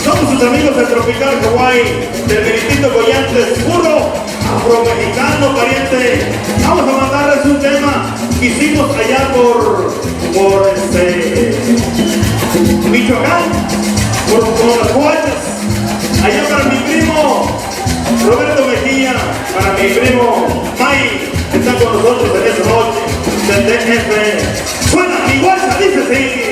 Somos sus amigos del Tropical Hawái, del Benedicto Collantes, puro afromexicano, pariente. Vamos a mandarles un tema que hicimos allá por Michoacán, por las Guayas, allá para mi primo Roberto Mejía, para mi primo May, que está con nosotros en esta noche, del DF. Suena mi guacha, dice sí.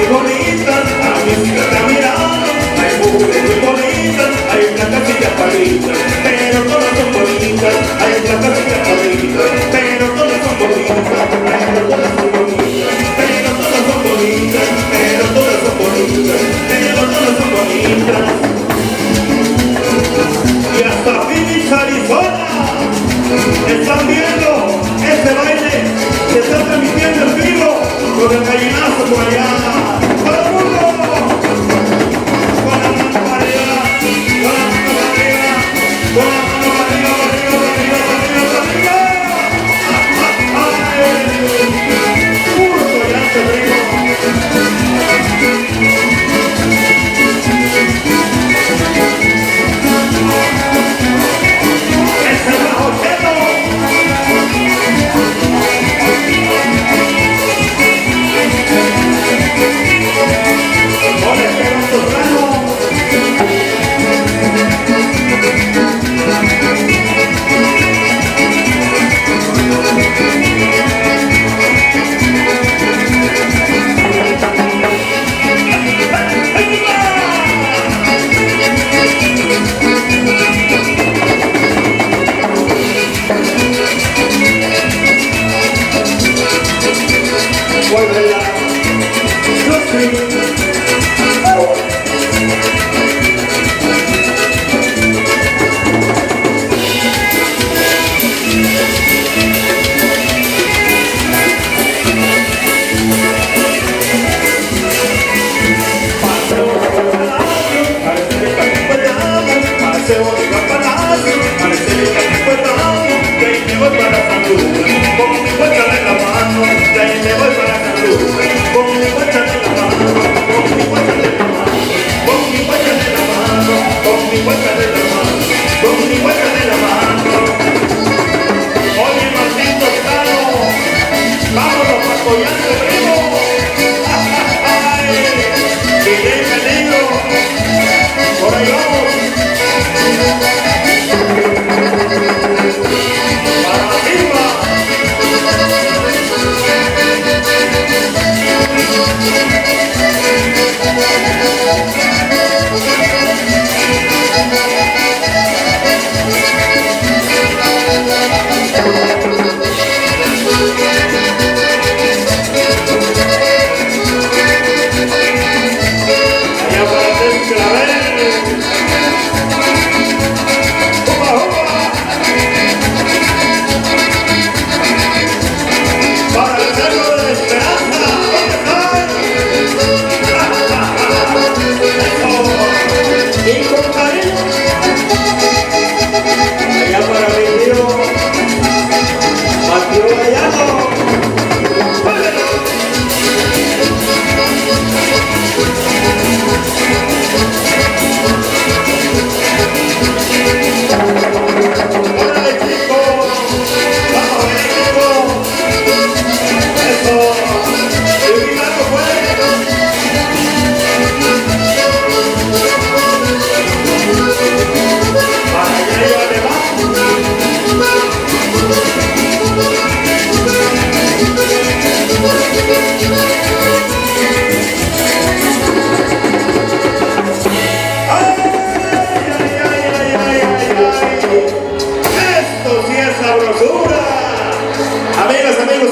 Bonita, la música está mirando. mi hueca de la mano, con mi hueca de la mano. Oye, Martín Toscano, vámonos para Collante, primo. Miguel Peligro, por ahí vamos. Para arriba.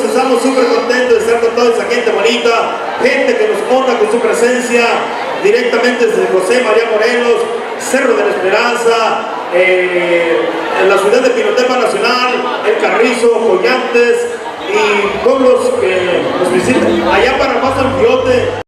Estamos súper contentos de estar con toda esa gente bonita, gente que nos honra con su presencia, directamente desde José María Morelos, Cerro de la Esperanza, en la ciudad de Pinotepa Nacional, El Carrizo, Collantes y pueblos que nos visitan allá para Más Anfiote.